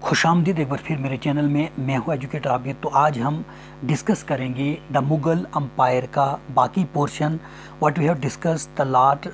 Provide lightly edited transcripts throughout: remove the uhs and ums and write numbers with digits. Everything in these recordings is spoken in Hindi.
खुशामदीद एक बार फिर मेरे चैनल में। मैं हूँ एजुकेटर आबिद। तो आज हम डिस्कस करेंगे द मुग़ल अम्पायर का बाकी portion, what we have discuss the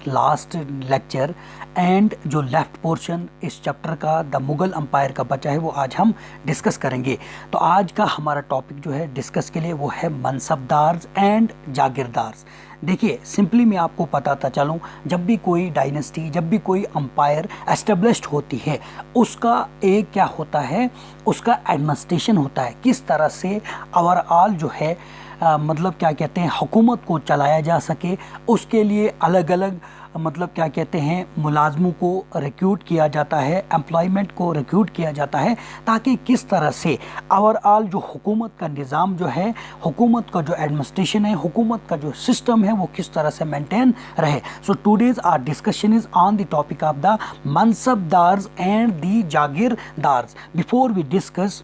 last lecture, and जो लेफ्ट पोर्शन इस चैप्टर का द मुग़ल अम्पायर का बचा है वो आज हम डिस्कस करेंगे। तो आज का हमारा टॉपिक जो है डिस्कस के लिए वो है मनसबदार्स एंड जागीरदार्स। देखिए, सिंपली मैं आपको बताता चलूँ, जब भी कोई डायनेस्टी, जब भी कोई अम्पायर एस्टेब्लिश्ड होती है, उसका एक क्या होता है, उसका एडमिनिस्ट्रेशन होता है, किस तरह से ओवरऑल जो है मतलब क्या कहते हैं हुकूमत को चलाया जा सके। उसके लिए अलग अलग मतलब क्या कहते हैं मुलाजमों को रिक्रूट किया जाता है, एम्प्लॉयमेंट को रिक्रूट किया जाता है, ताकि किस तरह से ओवरऑल जो हुकूमत का निज़ाम जो है, हुकूमत का जो एडमिनिस्ट्रेशन है, हुकूमत का जो सिस्टम है वो किस तरह से मेंटेन रहे। So today's our discussion is on the topic of the mansabdars and the jagirdars. Before we discuss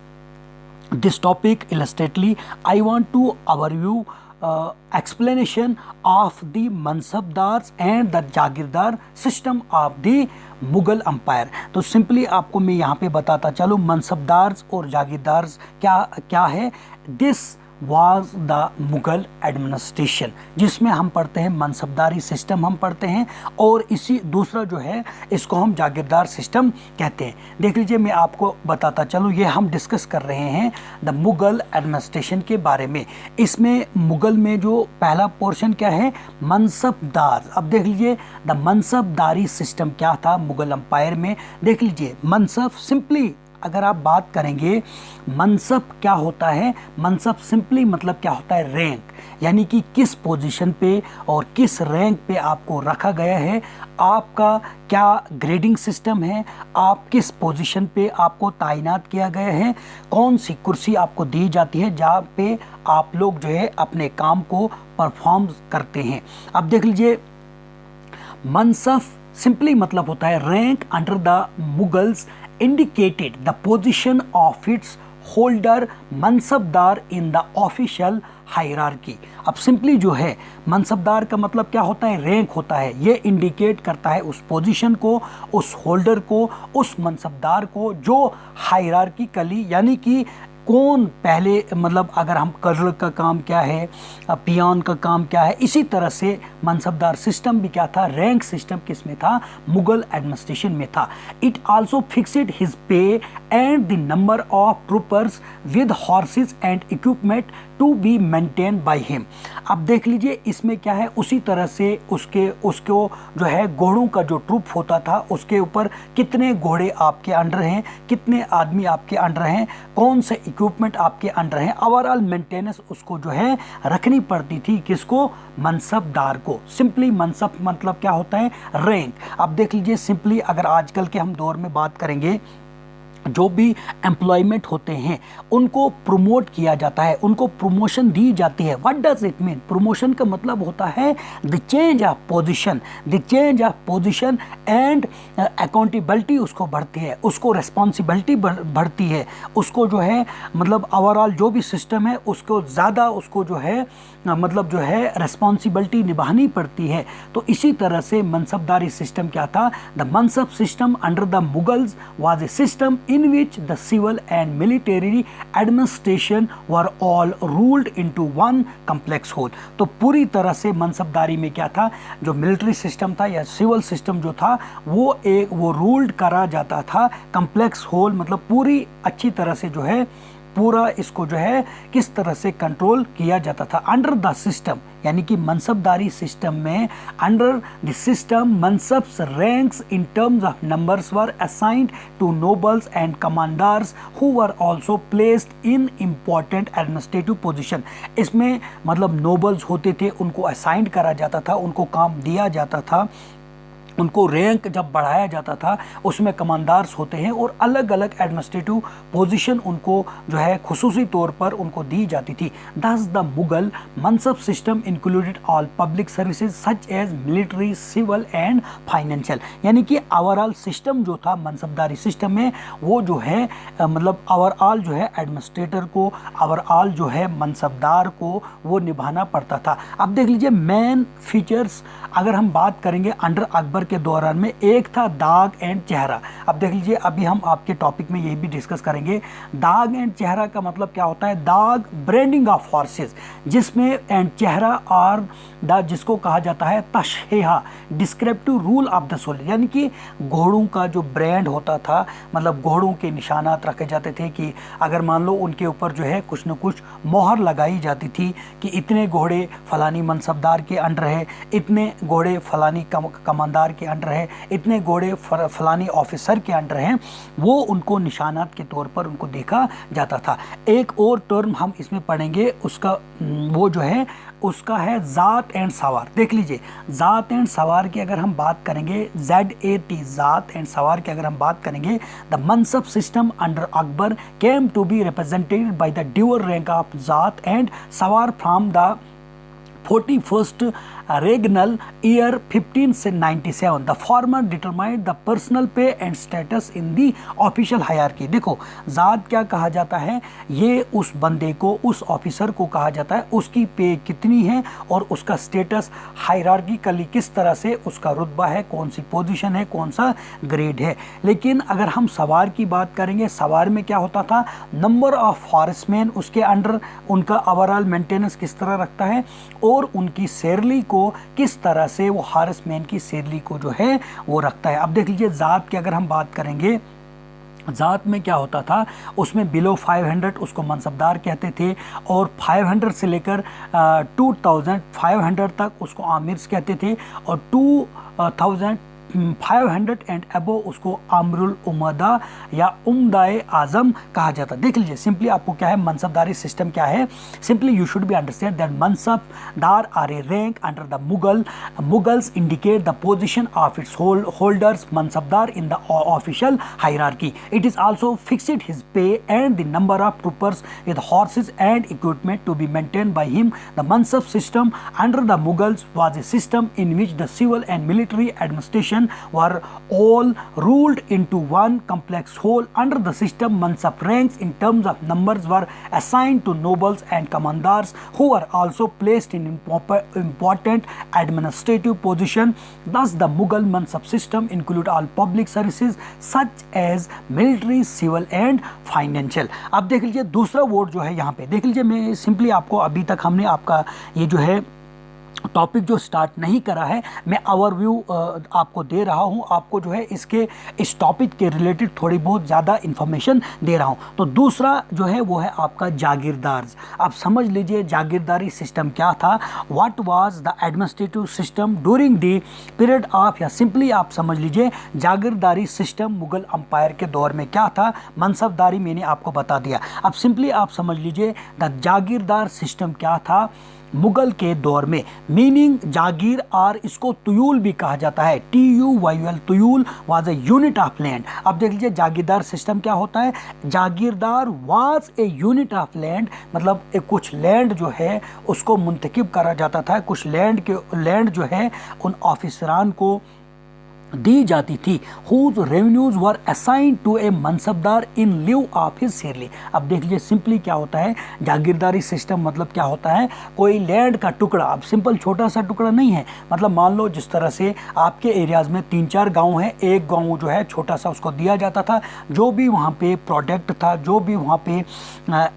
this topic illustrately, I want to overview explanation of the mansabdars and the jagirdar system of the Mughal empire. तो सिंपली आपको मैं यहाँ पे बताता चलूँ मनसबदार्स और जागीरदार्स क्या क्या है। This was the Mughal administration, जिसमें हम पढ़ते हैं मनसबदारी सिस्टम हम पढ़ते हैं, और इसी दूसरा जो है इसको हम जागीरदार सिस्टम कहते हैं। देख लीजिए, मैं आपको बताता चलूँ, ये हम डिस्कस कर रहे हैं द मुग़ल एडमिनिस्ट्रेशन के बारे में। इसमें मुग़ल में जो पहला पोर्शन क्या है, मनसबदार। अब देख लीजिए द मनसबदारी सिस्टम क्या था मुग़ल अम्पायर में। देख लीजिए, मनसब सिंपली अगर आप बात करेंगे मनसब क्या होता है, मनसब सिंपली मतलब क्या होता है, रैंक, यानी कि किस पोजीशन पे और किस रैंक पे आपको रखा गया है, आपका क्या ग्रेडिंग सिस्टम है, आप किस पोजीशन पे आपको तैनात किया गया है, कौन सी कुर्सी आपको दी जाती है जहाँ पे आप लोग जो है अपने काम को परफॉर्म करते हैं। अब देख लीजिए, मनसब सिंपली मतलब होता है rank under the Mughals indicated the position of its holder mansabdar in the official hierarchy। अब सिंपली जो है मनसबदार का मतलब क्या होता है, रैंक होता है। ये इंडिकेट करता है उस पोजीशन को, उस होल्डर को, उस मनसबदार को जो हायरार्किकली, यानी कि कौन पहले, मतलब अगर हम क्लर्क का काम क्या है, पियान का काम क्या है, इसी तरह से मनसबदार सिस्टम भी क्या था, रैंक सिस्टम किस में था, मुग़ल एडमिनिस्ट्रेशन में था। It also fixed his pay and the number of troopers with horses and equipment to be maintain by him. अब देख लीजिए, इसमें क्या है, उसी तरह से उसको जो है घोड़ों का जो ट्रूप होता था, उसके ऊपर कितने घोड़े आपके अंडर हैं, कितने आदमी आपके अंडर हैं, कौन से इक्विपमेंट आपके अंडर हैं, ओवरऑल मेंटेनेंस उसको जो है रखनी पड़ती थी। किसको, मनसबदार को। सिंपली मनसब मतलब क्या होता है, रैंक। अब देख लीजिए, सिंपली अगर आजकल के हम दौर में बात करेंगे, जो भी एम्प्लॉयमेंट होते हैं उनको प्रमोट किया जाता है, उनको प्रमोशन दी जाती है। What does it mean, promotion का मतलब होता है the change of position, the change of position and accountability उसको बढ़ती है, उसको रिस्पॉन्सिबिलिटी बढ़ती है, उसको जो है मतलब ओवरऑल जो भी सिस्टम है उसको ज़्यादा उसको जो है मतलब जो है रिस्पॉन्सिबिलिटी निभानी पड़ती है। तो इसी तरह से मनसबदारी सिस्टम क्या था, the mansab system under the Mughals was a system in which the civil and military administration were all ruled into one complex whole। तो पूरी तरह से मनसबदारी में क्या था, जो मिलिट्री सिस्टम था या सिविल सिस्टम जो था वो रूल्ड करा जाता था कम्प्लेक्स होल, मतलब पूरी अच्छी तरह से जो है पूरा इसको जो है किस तरह से कंट्रोल किया जाता था अंडर द सिस्टम, यानी कि मनसबदारी सिस्टम में under the system mansabs ranks in terms of numbers were assigned to nobles and commanders who were also placed in important administrative position. इसमें मतलब नोबल्स होते थे, उनको असाइंड करा जाता था, उनको काम दिया जाता था, उनको रैंक जब बढ़ाया जाता था, उसमें कमांडर्स होते हैं और अलग अलग एडमिनिस्ट्रेटिव पोजीशन उनको जो है खुसूसी तौर पर उनको दी जाती थी। Thus the Mughal mansab system included all public services such as military, civil and financial, यानी कि ओवरऑल सिस्टम जो था मनसबदारी सिस्टम में वो जो है मतलब ओवरऑल जो है एडमिनिस्ट्रेटर को, ओवरऑल जो है मनसबदार को वो निभाना पड़ता था। अब देख लीजिए मेन फीचर्स अगर हम बात करेंगे अंडर अकबर सफर के दौरान में एक था दाग एंड चेहरा। अब देख लीजिए, अभी हम आपके टॉपिक में यही भी डिस्कस करेंगे। दाग एंड चेहरा का मतलब क्या होता है? दाग ब्रांडिंग ऑफ हॉर्सेस, जिसमें एंड चेहरा और द जिसको कहा जाता है tashiha descriptive roll of the soul, यानी कि घोड़ों का जो ब्रांड होता था, मतलब घोड़ों के निशानात रखे जाते थे कि अगर मान लो उनके ऊपर जो है कुछ न कुछ मोहर लगाई जाती थी कि इतने घोड़े फलानी मनसबदार के अंडर है, इतने घोड़े फलानी कमांडर के अंडर है, इतने घोड़े फलानी ऑफिसर के अंडर हैं, वो उनको निशानात के तौर पर उनको देखा जाता था। एक और टर्म हम इसमें पढ़ेंगे, उसका वो जो है उसका है ज़ात एंड सवार। देख लीजिए, ज़ात एंड सवार की अगर हम बात करेंगे, ZAT ज़ात एंड सवार की अगर हम बात करेंगे, the mansab system under Akbar came to be represented by the dual rank of zat and sawar from the 41st regnal year 1597। The former determined the personal pay and status in the official hierarchy. देखो, ज़ात क्या कहा जाता है? ये उस बंदे को, उस ऑफिसर को कहा जाता है, उसकी पे कितनी है और उसका स्टेटस हायरार्किकली किस तरह से उसका रुतबा है, कौन सी पोजीशन है, कौन सा ग्रेड है। लेकिन अगर हम सवार की बात करेंगे, सवार में क्या होता था? नंबर ऑफ हॉर्समैन उसके अंडर, उनका ओवरऑल मेंटेनेंस किस तरह रखता है और उनकी सैलरी को किस तरह से वो हॉर्समैन की सैलरी को जो है वो रखता है। अब देख लीजिए, ज़ात की अगर हम बात करेंगे, ज़ात में क्या होता था? उसमें बिलो 500 उसको मनसबदार कहते थे, और 500 से लेकर 2500 तक उसको आमिर्स कहते थे, और 2500 एंड अबो उसको आमरुल उमदा या उम्दाए आज़म कहा जाता है। देख लीजिए, सिंपली आपको क्या है, मनसबदारी सिस्टम क्या है? Simply you should be understand that mansabdar are a rank under the Mughals indicate the position of its holders mansabdar in the official hierarchy. It is also fixed his pay and the number of troopers with horses and equipment to be maintained by him. The mansab system under the Mughals was a system in which the civil and military administration were all ruled into one complex whole. Under the system, mansab ranks in terms of numbers were assigned to nobles and commanders who were also placed in important administrative position. Thus, the Mughal mansab system include all public services such as military, civil and financial. अब देख लीजिए, दूसरा वर्ड जो है यहाँ पे देख लीजिए, मैं सिंपली आपको, अभी तक हमने आपका ये जो है टॉपिक जो स्टार्ट नहीं करा है, मैं ओवरव्यू आपको दे रहा हूं, आपको जो है इस टॉपिक के रिलेटेड थोड़ी बहुत ज़्यादा इन्फॉर्मेशन दे रहा हूं। तो दूसरा जो है वो है आपका जागीरदार। आप समझ लीजिए जागीरदारी सिस्टम क्या था, what was the administrative system during the period of, या सिंपली आप समझ लीजिए जागीरदारी सिस्टम मुगल अंपायर के दौर में क्या था। मनसबदारी मैंने आपको बता दिया, अब सिंपली आप समझ लीजिए द जागीरदार सिस्टम क्या था मुगल के दौर में। मीनिंग जागीर, और इसको तुयूल भी कहा जाता है, TUYUL, tuyul was a unit of land. अब देख लीजिए जागीरदार सिस्टम क्या होता है, jagirdar was a unit of land, मतलब कुछ लैंड जो है उसको मुंतकिब करा जाता था, कुछ लैंड जो है उन ऑफिसरान को दी जाती थी, whose revenues were assigned to a mansabdar in lieu of his salary. अब देख लीजिए सिंपली क्या होता है जागीरदारी सिस्टम, मतलब क्या होता है, कोई लैंड का टुकड़ा, अब सिंपल छोटा सा टुकड़ा नहीं है, मतलब मान लो जिस तरह से आपके एरियाज़ में 3-4 गांव हैं, एक गांव जो है छोटा सा उसको दिया जाता था, जो भी वहाँ पे प्रोडक्ट था, जो भी वहाँ पे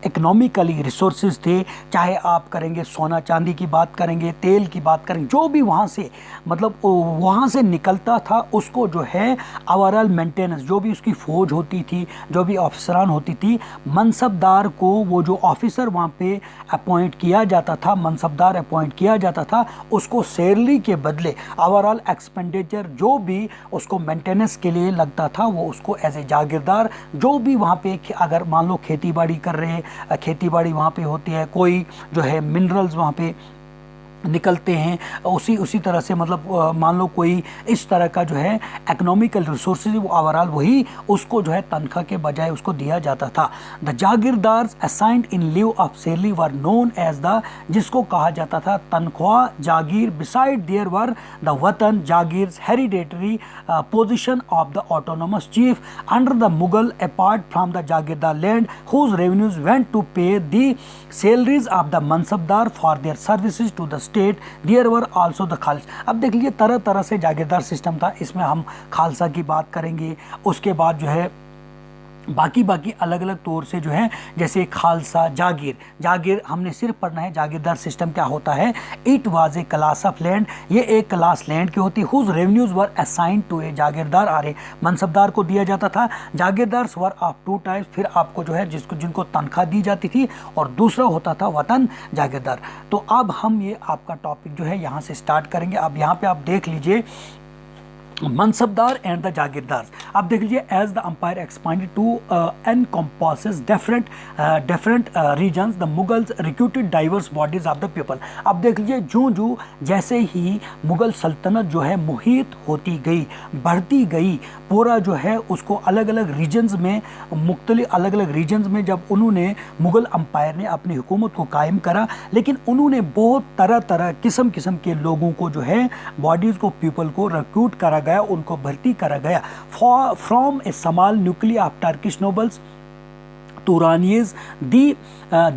इकोनॉमिकली रिसोर्सेज थे, चाहे आप करेंगे सोना चांदी की बात करेंगे, तेल की बात करेंगे, जो भी वहाँ से मतलब वहाँ से निकलता था उसको जो है ओवरऑल मेंटेनेंस, जो भी उसकी फौज होती थी, जो भी ऑफिसरान होती थी, मनसबदार को वो जो ऑफिसर वहाँ पे अपॉइंट किया जाता था, मनसबदार अपॉइंट किया जाता था, उसको सैलरी के बदले ओवरऑल एक्सपेंडिचर जो भी उसको मेंटेनेंस के लिए लगता था वो उसको एज ए जागीरदार, जो भी वहाँ पे अगर मान लो खेती बाड़ी कर रहे हैं, खेती बाड़ी वहाँ पे होती है, कोई जो है मिनरल्स वहाँ पे निकलते हैं, उसी तरह से मतलब मान लो कोई इस तरह का जो है इकोनॉमिकल रिसोर्सेज वो ओवरऑल वही उसको जो है तनख्वाह के बजाय उसको दिया जाता था। The jagirdars assigned in lieu of salary were known as the, जिसको कहा जाता था tankhwah jagir. Besides there were the watan jagirs hereditary position of the autonomous chief under the Mughal apart from the jagirdar land whose revenues went to pay the salaries of the mansabdar for their services to the state there were also the khalsa. अब देख लीजिए तरह तरह से जागीरदार सिस्टम था, इसमें हम खालसा की बात करेंगे, उसके बाद जो है बाकी अलग अलग तौर से जो है, जैसे खालसा, जागीर हमने सिर्फ पढ़ना है जागीरदार सिस्टम क्या होता है। It was a class of land, ये एक क्लास लैंड की होती, whose revenues were assigned to a jagirdar or a, mansabdar को दिया जाता था। Jagirdar were of two types, फिर आपको जो है जिनको तनख्वाह दी जाती थी, और दूसरा होता था वतन जागीरदार। तो अब हम ये आपका टॉपिक जो है यहाँ से स्टार्ट करेंगे। अब यहाँ पे आप देख लीजिए मनसबदार एंड द जागीरदार। अब देख लीजिए as the empire expanded to encompasses different regions, the Mughals recruited diverse bodies of the people. अब देख लीजिए जो जैसे ही मुगल सल्तनत जो है मुहित होती गई, बढ़ती गई, पूरा जो है उसको अलग अलग रीजन्स में, मुख्तलिफ अलग अलग रीजन्स में जब उन्होंने मुगल अंपायर ने अपनी हुकूमत को कायम करा, लेकिन उन्होंने बहुत तरह किस्म के लोगों को जो है, बॉडीज़ को, पीपल को रिक्रूट करा गया, उनको भर्ती करा गया from A small nuclear of Turkish nobles Turanians,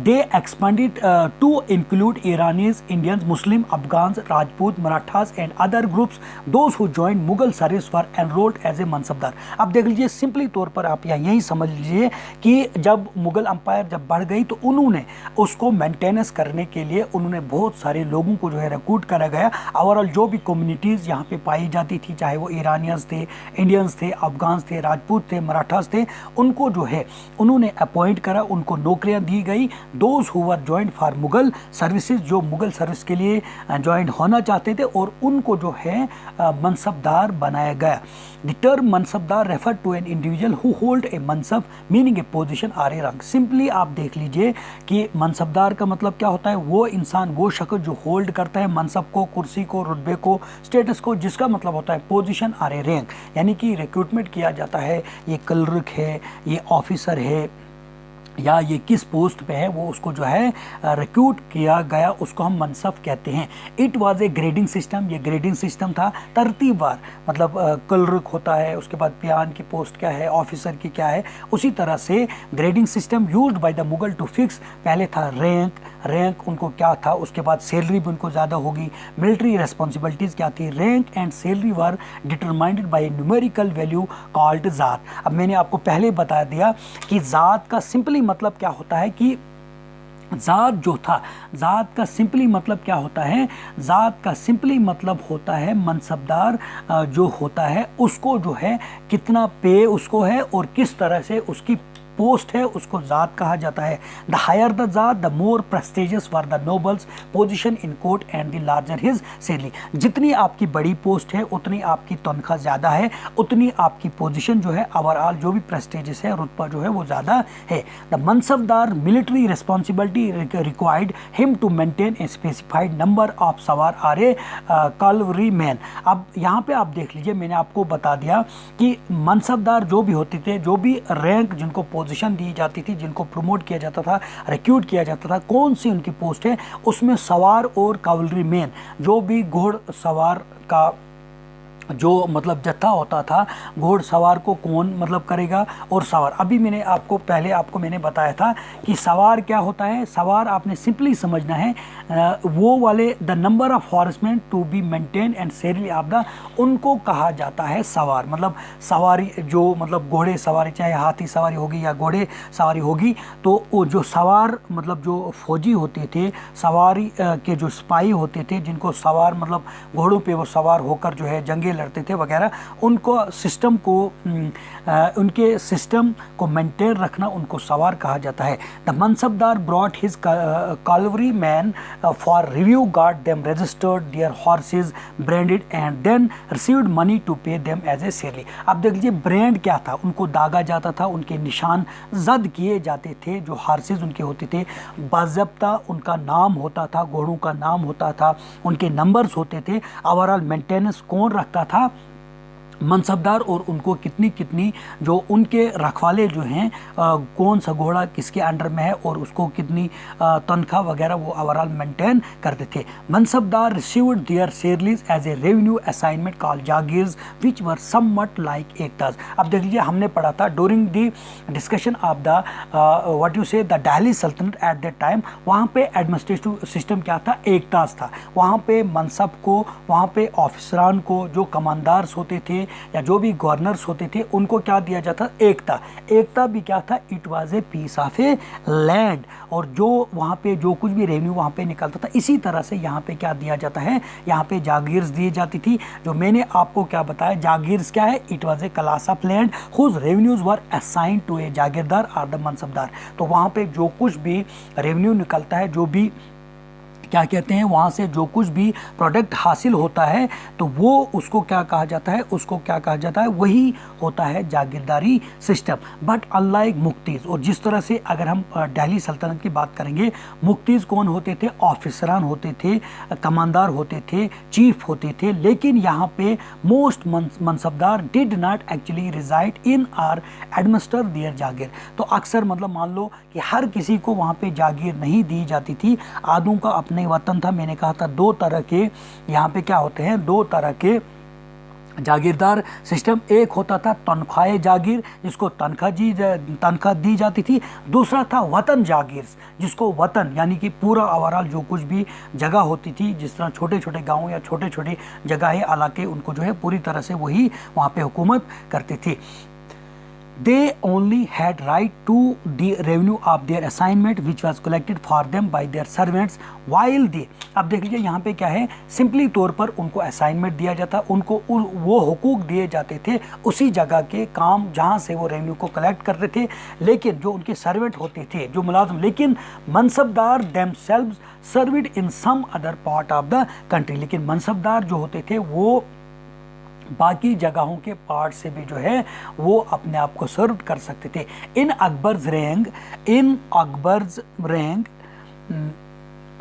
they expanded to include Iranis, Indians, Muslim, Afghans, Rajput, Marathas and other groups. Those who joined Mughal service were enrolled as a mansabdar. अब देख लीजिए सिंपली तौर पर आप यही समझ लीजिए कि जब मुगल अंपायर जब बढ़ गई तो उन्होंने उसको मेंटेनेंस करने के लिए उन्होंने बहुत सारे लोगों को जो है रिक्रूट करा गया। ओवरऑल जो भी कम्युनिटीज़ यहाँ पे पाई जाती थी, चाहे वो ईरानियंस थे, इंडियंस थे, अफगान्स थे, राजपूत थे, मराठास थे, उनको जो है उन्होंने अपॉइंट करा, उनको नौकरियां दी गई। Those who were joined for Mughal services, जो मुगल सर्विस के लिए ज्वाइन होना चाहते थे, और उनको जो है मनसबदार बनाया गया। The term mansabdar refer to an individual who hold a mansab meaning a position or a rank. Simply आप देख लीजिए कि मनसबदार का मतलब क्या होता है, वो इंसान, वो शख्स जो होल्ड करता है मनसब को, कुर्सी को, रुतबे को, स्टेटस को, जिसका मतलब होता है पोजीशन आर ए रैंक, यानी कि रिक्रूटमेंट किया जाता है, ये क्लर्क है, ये ऑफिसर है, या ये किस पोस्ट पे है, वो उसको जो है रिक्रूट किया गया, उसको हम मनसब कहते हैं। It was A grading system, ये ग्रेडिंग सिस्टम था, तरतीबवार, मतलब क्लर्क होता है, उसके बाद पियान की पोस्ट क्या है, ऑफिसर की क्या है, उसी तरह से grading system used by the Mughal to fix. पहले था रैंक उनको क्या था, उसके बाद सैलरी भी उनको ज़्यादा होगी, मिलिट्री रिस्पॉन्सिबिलिटीज़ क्या थी, rank and salary were determined by numerical value called ज़ात। अब मैंने आपको पहले बता दिया कि ज़ात का सिंपली मतलब क्या होता है, कि ज़ात जो था, ज़ात का सिंपली मतलब क्या होता है, ज़ात का सिंपली मतलब होता है मनसबदार जो होता है उसको जो है कितना पे उसको है और किस तरह से उसकी पोस्ट है, उसको ज़ात कहा जाता है। द हायर द ज़ात the more prestigious were the nobles position in court and the larger his salary. जितनी आपकी बड़ी पोस्ट है उतनी आपकी तनख्वाह ज़्यादा है, उतनी आपकी पोजीशन जो है ओवरऑल जो भी प्रेस्टिजियस है, रुतबा जो है वो ज़्यादा है। The mansabdar military responsibility required him to maintain a specified number of sawar or a cavalry man. अब यहाँ पे आप देख लीजिए, मैंने आपको बता दिया कि मनसबदार जो भी होते थे, जो भी रैंक जिनको पोजीशन दी जाती थी, जिनको प्रमोट किया जाता था, रिक्रूट किया जाता था, कौन सी उनकी पोस्ट है, उसमें सवार और कैवलरी मैन, जो भी घोड़सवार का जो मतलब जत्था होता था, घोड़सवार को कौन मतलब करेगा, और सवार। अभी मैंने आपको मैंने बताया था कि सवार क्या होता है। सवार आपने सिंपली समझना है, वो वाले the number of horseman to be maintain and salary of the, उनको कहा जाता है सवार। मतलब सवारी जो मतलब घोड़े सवारी, चाहे हाथी सवारी होगी या घोड़े सवारी होगी, तो वो जो सवार मतलब जो फौजी होते थे, सवारी के जो सिपाही होते थे, जिनको सवार मतलब घोड़ों पे वो सवार होकर जो है जंगे लड़ते थे वगैरह, उनको सिस्टम को उनके सिस्टम को मेंटेन रखना उनको सवार कहा जाता है। The mansabdar brought his cavalry man for review, guard them, registered their horses, branded and then received money to pay them as a salary. अब देख लीजिए ब्रांड क्या था, उनको दागा जाता था, उनके निशान जद किए जाते थे, जो हॉर्सेज उनके होते थे, बाज़ाब्ता उनका नाम होता था, घोड़ों का नाम होता था, उनके नंबर्स होते थे। ओवरऑल मेंटेनेंस कौन रखता था, मनसबदार और उनको कितनी कितनी जो उनके रखवाले जो हैं कौन सा घोड़ा किसके अंडर में है और उसको कितनी तनख्वाह वगैरह वो ओवरऑल मेंटेन करते थे। Mansabdar received their salaries as a revenue assignment called jagirs which were somewhat like iqtas. अब देख लीजिए हमने पढ़ा था during the discussion of the what you say the Delhi Sultanate at that time, वहाँ पे एडमिनिस्ट्रेटिव सिस्टम क्या था, एकताज था। वहाँ पे मनसब को, वहाँ पे ऑफिसरान को, जो कमांडार्स होते थे या जो भी गवर्नर्स होते थे उनको क्या दिया जाता, एकता। एकता भी क्या था, it was a piece of a land. और जो वहाँ पे जो कुछ भी रेवेन्यू वहाँ पे निकलता था, इसी तरह से यहाँ पे क्या दिया जाता है, यहाँ पे जागीर्स दी जाती थी। जो मैंने आपको क्या बताया, जागीर्स क्या है, it was a class of land whose revenues were assigned to a jagirdar और द मनसबदार। तो वहाँ पे जो कुछ भी रेवेन्यू निकलता है, जो भी क्या कहते हैं, वहाँ से जो कुछ भी प्रोडक्ट हासिल होता है तो वो उसको क्या कहा जाता है, उसको क्या कहा जाता है, वही होता है जागीरदारी सिस्टम। बट अनलाइक मुक्तीज़, और जिस तरह से अगर हम दिल्ली सल्तनत की बात करेंगे, मुक्तीज़ कौन होते थे, ऑफिसरान होते थे, कमांडार होते थे, चीफ होते थे। लेकिन यहाँ पे most mansabdar did not actually reside in or administer their jagir. तो अक्सर मतलब मान लो कि हर किसी को वहाँ पे जागीर नहीं दी जाती थी, आदों का अपने वतन था। मैंने कहा था दो तरह के यहाँ पे क्या होते हैं, दो तरह के जागीरदार सिस्टम। एक होता था तनख्वाह जागीर, जिसको तनख्वाह दी जाती थी। दूसरा था वतन जागीर, जिसको वतन यानी कि पूरा ओवरऑल जो कुछ भी जगह होती थी, जिस तरह छोटे छोटे गांव या छोटे छोटे जगह इलाके, उनको जो है पूरी तरह से वही वहाँ पे हुकूमत करते थे। They only had right to the revenue of their assignment which was collected for them by their servants while they, अब देख लीजिए यहाँ पे क्या है, सिंपली तौर पर उनको असाइनमेंट दिया जाता, उनको वो हुकूक दिए जाते थे उसी जगह के काम जहाँ से वो रेवेन्यू को कलेक्ट करते थे। लेकिन जो उनके सर्वेंट होते थे, जो मुलाजिम, लेकिन mansabdar themselves served in some other part of the country, लेकिन मनसबदार जो होते थे वो बाकी जगहों के पार्ट से भी जो है वो अपने आप को सर्व कर सकते थे। इन अकबर्स रैंक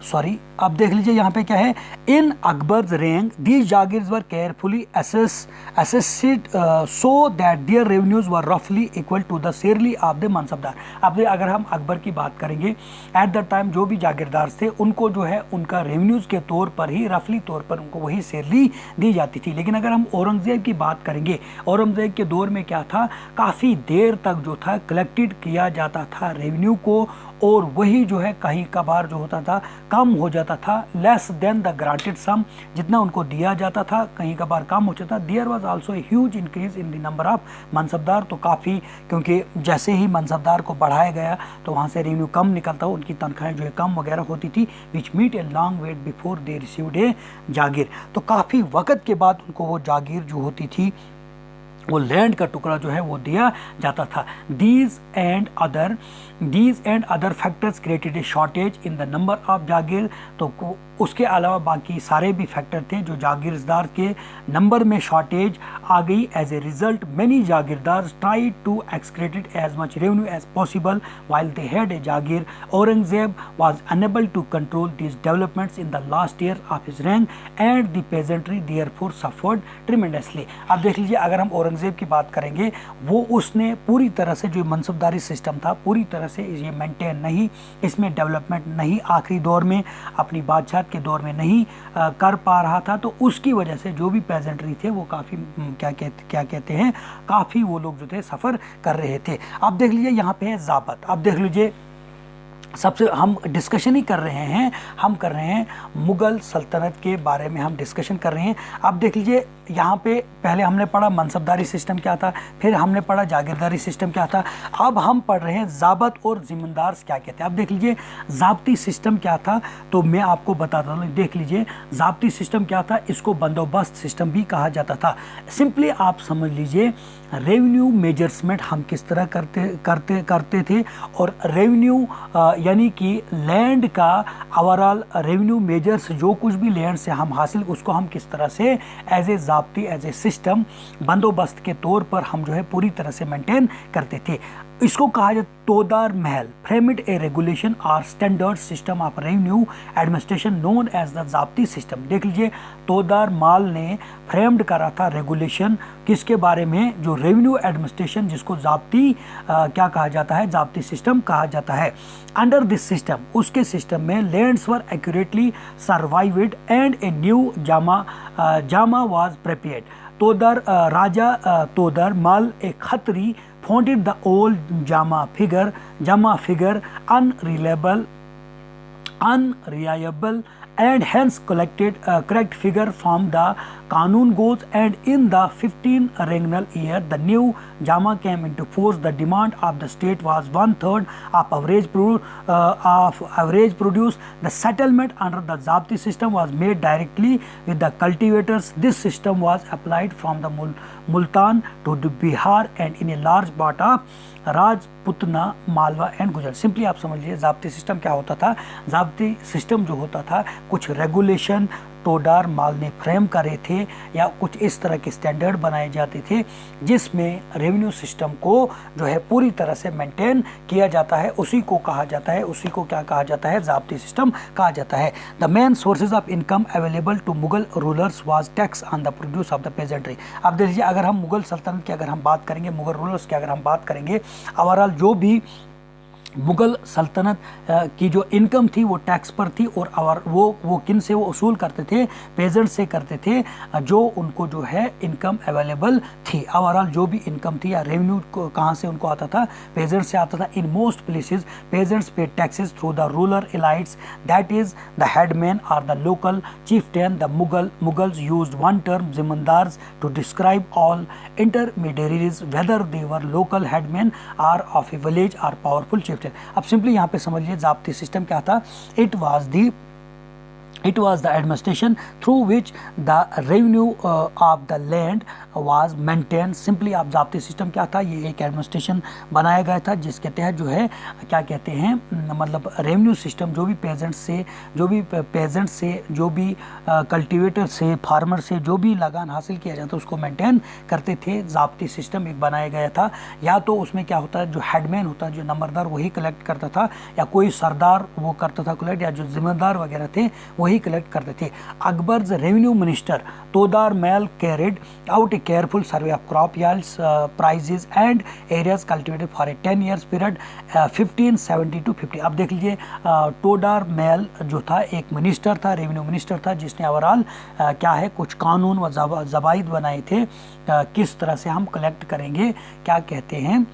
सॉरी, अब देख लीजिए यहाँ पे क्या है, in Akbar's rank these jagirs were carefully assessed so that their revenues were रफली equal to the salary of the mansabdar. अब अगर हम अकबर की बात करेंगे, एट द टाइम जो भी जागीरदार थे उनको जो है उनका रेवेन्यूज के तौर पर ही रफली तौर पर उनको वही सेरली दी जाती थी। लेकिन अगर हम औरंगजेब की बात करेंगे, औरंगजेब के दौर में क्या था, काफ़ी देर तक जो था कलेक्टेड किया जाता था रेवेन्यू को, और वही जो है कहीं कभार जो होता था कम हो जाता था, लेस देन द ग्रांटेड सम, जितना उनको दिया जाता था कहीं कभार कम हो जाता। There was also a huge increase in the number of mansabdar. तो काफ़ी, क्योंकि जैसे ही मनसबदार को बढ़ाया गया तो वहाँ से रेवेन्यू कम निकलता, उनकी तनख्वाहें जो है कम वगैरह होती थी, which meant a long wait before they received a jagir. तो काफ़ी वक्त के बाद उनको वो जागीर जो होती थी, वो लैंड का टुकड़ा जो है वो दिया जाता था। These and other factors created a shortage in the number of jagir. तो उसके अलावा बाकी सारे भी फैक्टर थे जो जागीरदार के नंबर में शॉर्टेज आ गई। As a result many jagirdar try to extracted as much revenue as possible while they had a jagir. Aurangzeb was unable to control these developments in the last year of his rank and the peasantry therefore suffered tremendously. अब देख लीजिए, अगर हम औरंगजेब की बात करेंगे, वो उसने पूरी तरह से जो मनसबदारी सिस्टम था पूरी तरह से ये मेंटेन नहीं, इसमें डेवलपमेंट नहीं, आखिरी दौर में अपनी बादशाह के दौर में नहीं कर पा रहा था। तो उसकी वजह से जो भी पेजेंट्री थे वो काफ़ी क्या कहते हैं, काफ़ी वो लोग जो थे सफ़र कर रहे थे। अब देख लीजिए यहाँ पे है ज़ाबत। अब देख लीजिए, सबसे हम डिस्कशन ही कर रहे हैं, हम कर रहे हैं मुग़ल सल्तनत के बारे में हम डिस्कशन कर रहे हैं। अब देख लीजिए यहाँ पे पहले हमने पढ़ा मनसबदारी सिस्टम क्या था, फिर हमने पढ़ा जागीरदारी सिस्टम क्या था, अब हम पढ़ रहे हैं ज़ाबत और ज़िम्मेदार क्या कहते हैं। अब देख लीजिए ज़ाब्ती सिस्टम क्या था, तो मैं आपको बताता हूँ। देख लीजिए ज़ाब्ती सिस्टम क्या था, इसको बंदोबस्त सिस्टम भी कहा जाता था। सिंपली आप समझ लीजिए रेवेन्यू मेजर्समेंट हम किस तरह करते थे, और रेवेन्यू यानी कि लैंड का ओवरऑल रेवेन्यू मेजर्स, जो कुछ भी लैंड से हम हासिल, उसको हम किस तरह से as a zabti, as a system, बंदोबस्त के तौर पर हम जो है पूरी तरह से मेंटेन करते थे। इसको कहा जाता Todar Mal framed a regulation और standard system of revenue administration known as the zabti system. देख लीजिए, तोदार माल ने फ्रेम्ड करा था रेगुलेशन किसके बारे में, जो रेवेन्यू एडमिनिस्ट्रेशन, जिसको ज़ाब्ती क्या कहा जाता है, ज़ाब्ती सिस्टम कहा जाता है। अंडर दिस सिस्टम, उसके सिस्टम में lands were accurately survived and a new jama was prepared. Todar Raja Todar Mal a Khatri founded the old Jama figure unreliable and hence collected correct figure from the Kanun goes, and in the 15 regnal year the new Jama came into force. The demand of the state was 1/3 of average produce. The settlement under the Zabti system was made directly with the cultivators. This system was applied from the Multan to the Bihar and in a large part of Rajputana, Malwa and Gujarat. Simply आप समझ लीजिए ज़ाब्ती सिस्टम क्या होता था। ज़ाब्ती सिस्टम जो होता था, कुछ रेगुलेशन तोडार माल ने फ्रेम करे थे या कुछ इस तरह के स्टैंडर्ड बनाए जाते थे जिसमें रेवेन्यू सिस्टम को जो है पूरी तरह से मेंटेन किया जाता है। उसी को कहा जाता है, उसी को क्या कहा जाता है, ज़ाब्ती सिस्टम कहा जाता है। The main sources of income available to Mughal rulers was tax on the produce of the peasantry. अब देख लीजिए, अगर हम मुगल सल्तनत की अगर हम बात करेंगे, मुगल रूलर्स की अगर हम बात करेंगे, ओवरऑल जो भी मुग़ल सल्तनत की जो इनकम थी वो टैक्स पर थी और वो किन से वो वसूल करते थे, पेजेंट से करते थे, जो उनको जो है इनकम अवेलेबल थी। ओवरऑल जो भी इनकम थी या रेवेन्यू कहाँ से उनको आता था, पेजेंट से आता था। In most places peasants pay taxes through the rural elites, that is the headman और the local chieftain. The Mughals used one term zamindars to describe all intermediaries whether they were local headmen or of a village or powerful chieftain. अब सिंपली यहाँ पे समझिए ज़ाब्ती सिस्टम क्या था। It was the administration through which the revenue of the land was maintained. Simply आप ज़ाब्ती सिस्टम क्या था, ये एक एडमिनिस्ट्रेशन बनाया गया था जिसके तहत जो है क्या कहते हैं, मतलब रेवेन्यू सिस्टम जो भी पेजेंट से जो भी कल्टीवेटर से, फार्मर से जो भी लगान हासिल किया जाता उसको मेंटेन करते थे। ज़ाब्ती सिस्टम एक बनाया गया था। या तो उसमें क्या होता है, जो हेडमैन होता है, जो नंबरदार, वही कलेक्ट करता था, या कोई सरदार वो करता था कलेक्ट, या जो जिम्मेदार वगैरह थे वही कलेक्ट करते थे। Akbar's revenue minister Todar Mal carried out a careful survey of crop yards, prices and areas cultivated for a 10 years period 1570 to 50। अब देख लीजिए, तोडार महल जो था एक मिनिस्टर था, रेवेन्यू मिनिस्टर था, जिसने ओवरऑल क्या है कुछ कानून व ज़वाबित बनाए थे किस तरह से हम कलेक्ट करेंगे, क्या कहते हैं,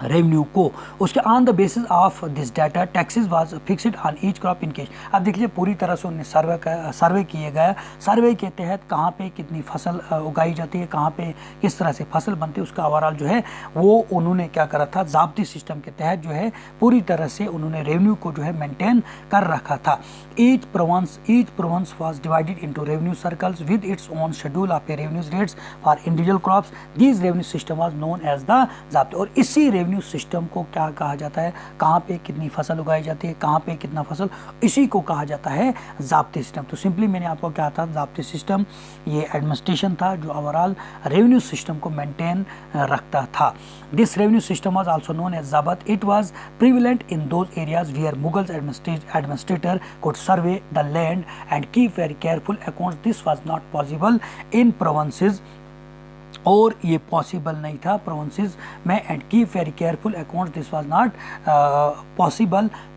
रेवेन्यू को। उसके on the basis of this data taxes was fixed on each crop in cash. अब देखिए पूरी तरह से उन्हें सर्वे किए गया, सर्वे के तहत कहाँ पे कितनी फसल उगाई जाती है, कहाँ पे किस तरह से फसल बनती है, उसका ओवरऑल जो है वो उन्होंने क्या करा था, ज़ाब्ती सिस्टम के तहत जो है पूरी तरह से उन्होंने रेवेन्यू को जो है मेंटेन कर रखा था। Each province was divided into revenue circles with its own schedule of revenue rates for individual crops. This revenue system was known as the zabti. और इसी रेवेन्यू सिस्टम को क्या कहा जाता है, कहाँ पे कितनी फसल उगाई जाती है, कहाँ पे कितना फसल, इसी को कहा जाता है ज़ाब्ती सिस्टम। तो सिंपली मैंने आपको क्या था, ज़ाब्ती सिस्टम ये एडमिनिस्ट्रेशन था जो ओवरऑल रेवेन्यू सिस्टम को मेंटेन रखता था। This revenue system was also known as zabt. It was prevalent in those areas where Mughals administrator could survey the land and keep very careful accounts. This was not possible in provinces, और ये पॉसिबल नहीं था प्रोविंसेस में, and keep very careful accounts, this was not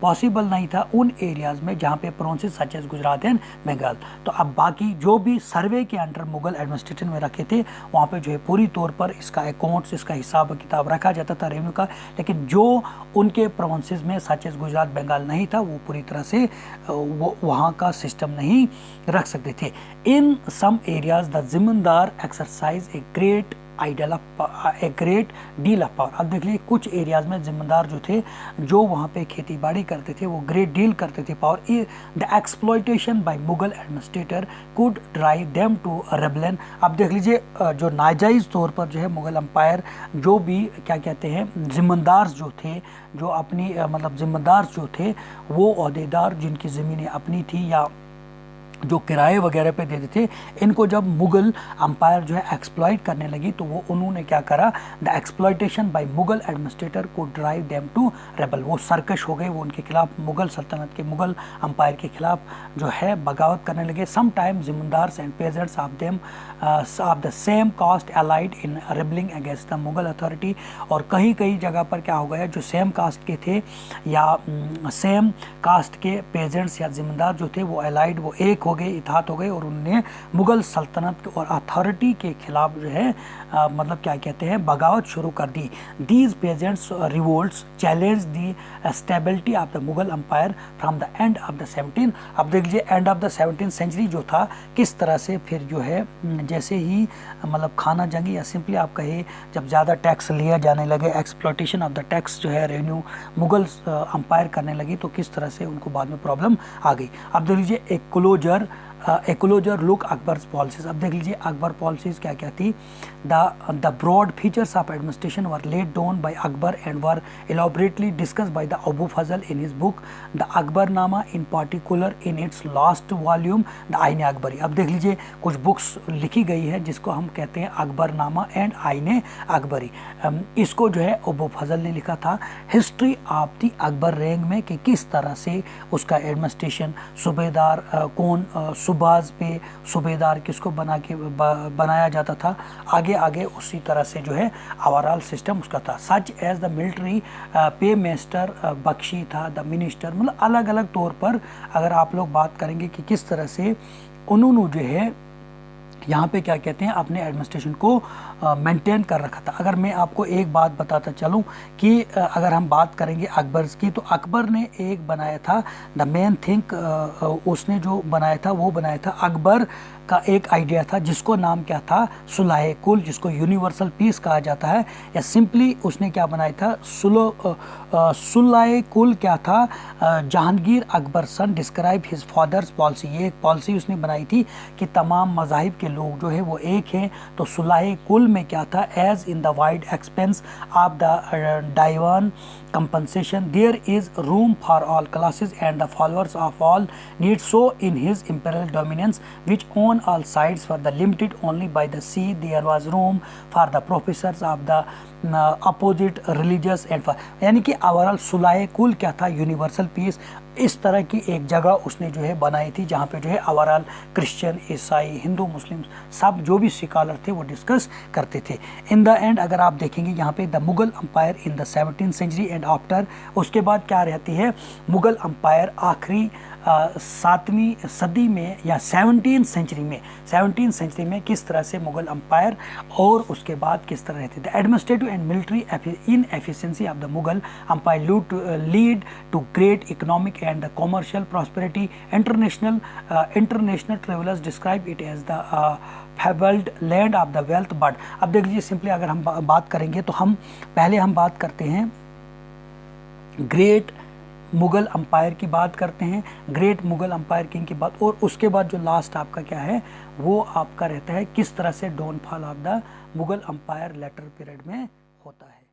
possible नहीं था उन एरियाज़ में जहाँ पे provinces such as Gujarat and Bengal. तो अब बाकी जो भी सर्वे के अंडर मुगल एडमिनिस्ट्रेशन में रखे थे वहाँ पे जो है पूरी तौर पर इसका अकाउंट्स, इसका हिसाब किताब रखा जाता था रेवेन्यू का, लेकिन जो उनके प्रोविंसेस में सच एज गुजरात बंगाल नहीं था वो पूरी तरह से वो वहाँ का सिस्टम नहीं रख सकते थे। इन सम एरियाज द जिम्मेदार exercise a great deal of power. अब देख लीजिए कुछ एरियाज में जिम्मेदार जो थे, जो वहाँ पे खेती बाड़ी करते थे, वो ग्रेट डील करते थे power. The exploitation by Mughal administrator could drive them to rebellion. अब देख लीजिए जो नाजायज़ तौर पर जो है मुगल एम्पायर जो भी क्या कहते हैं जिम्मेदार जो थे, जो अपनी मतलब जिम्मेदार जो थे वो ओहदेदार जिनकी ज़मीनें अपनी थी या जो किराए वगैरह पे देते थे, इनको जब मुग़ल अम्पायर जो है एक्सप्लॉइट करने लगी तो वो उन्होंने क्या करा, the exploitation by Mughal administrator को ड्राइव देम टू रेबल, वो सरकश हो गए, वो उनके खिलाफ मुग़ल सल्तनत के मुग़ल अम्पायर के खिलाफ जो है बगावत करने लगे। Some time zamindars and peasants of them of the same caste allied in rebelling against the Mughal authority, और कहीं कहीं जगह पर क्या हो गया, जो सेम कास्ट के थे या सेम कास्ट के पेजेंट्स या ज़मींदार जो थे वो अलाइड, वो एक हो गए, इत्तेहाद हो गए, और उन्होंने मुग़ल सल्तनत और अथॉरिटी के खिलाफ जो है मतलब क्या कहते हैं बगावत शुरू कर दी। These peasants revolts challenge the stability of the Mughal empire from the end of the 17। अब देख लीजिए and of the 17th century जो था किस तरह से फिर जो है जैसे ही मतलब खाना जंगी या सिंपली आप कहे जब ज़्यादा टैक्स लिया जाने लगे, एक्सप्लॉटेशन ऑफ द टैक्स जो है रेवेन्यू मुग़ल अम्पायर करने लगी, तो किस तरह से उनको बाद में प्रॉब्लम आ गई। अब देख लीजिए एक क्लोजर लुक अकबर्स पॉलिसीज। अब देख लीजिए अकबर पॉलिसीज क्या क्या थी। The broad features of administration were laid down by Akbar and were elaborately discussed by the Abu Fazl in his book the Akbarnama, in particular in its last volume the Ain Akbari. अब देख लीजिए कुछ बुक्स लिखी गई है जिसको हम कहते हैं अकबरनामा एंड आईन अकबरी। इसको जो है अबू फजल ने लिखा था। हिस्ट्री ऑफ द अकबर रेंग में कि किस तरह से उसका एडमिनिस्ट्रेशन, सूबेदार कौन, सुबाज पे सूबेदार किसको बनाया जाता था, आगे आगे उसी तरह से जो है ओवरऑल सिस्टम उसका था। सच एज द मिलिट्री पे मास्टर बख्शी था, द मिनिस्टर, मतलब अलग अलग तौर पर अगर आप लोग बात करेंगे कि किस तरह से उन्होंने जो है यहाँ पे क्या कहते हैं अपने एडमिनिस्ट्रेशन को मेंटेन कर रखा था। अगर मैं आपको एक बात बताता चलूँ कि अगर हम बात करेंगे अकबर की, तो अकबर ने एक बनाया था द मेन थिंक, उसने जो बनाया था वो बनाया था अकबर का एक आइडिया था जिसको नाम क्या था, सुलह कुल, जिसको यूनिवर्सल पीस कहा जाता है, या सिंपली उसने क्या बनाया था, सुलह कुल क्या था, जहांगीर अकबर सन डिस्क्राइब हिज फादर्स पॉलिसी। ये एक पॉलिसी उसने बनाई थी कि तमाम मज़ाहिब के लोग जो है वो एक हैं। तो सुलह कुल में क्या था, as in the wide expanse of the diwan compensation there is room for all classes and the followers of all needs, so in his imperial dominance which on all sides were the limited only by the sea there was room for the professors of the opposite religious and यानी कि ओवरऑल सुलह कुल क्या था, यूनिवर्सल पीस। इस तरह की एक जगह उसने जो है बनाई थी जहाँ पे जो है ओवरऑल क्रिश्चियन, ईसाई, हिंदू, मुस्लिम सब जो भी स्कॉलर थे वो डिस्कस करते थे। इन द एंड अगर आप देखेंगे यहाँ पे the Mughal empire in the 17th century and after, उसके बाद क्या रहती है, मुग़ल अम्पायर आखिरी 7वीं सदी में या 17th सेंचुरी में किस तरह से मुग़ल अम्पायर और उसके बाद किस तरह रहते थे। Administrative and military inefficiency of the Mughal empire lead to great economic and the commercial prosperity. International travellers describe it as the fabled land of the wealth but. अब देख लीजिए सिंपली अगर हम बात करेंगे तो हम बात करते हैं ग्रेट मुग़ल अम्पायर की बात करते हैं, ग्रेट मुग़ल अम्पायर किंग की बात, और उसके बाद जो लास्ट आपका क्या है वो आपका रहता है किस तरह से downfall of the Mughal empire later period में होता है।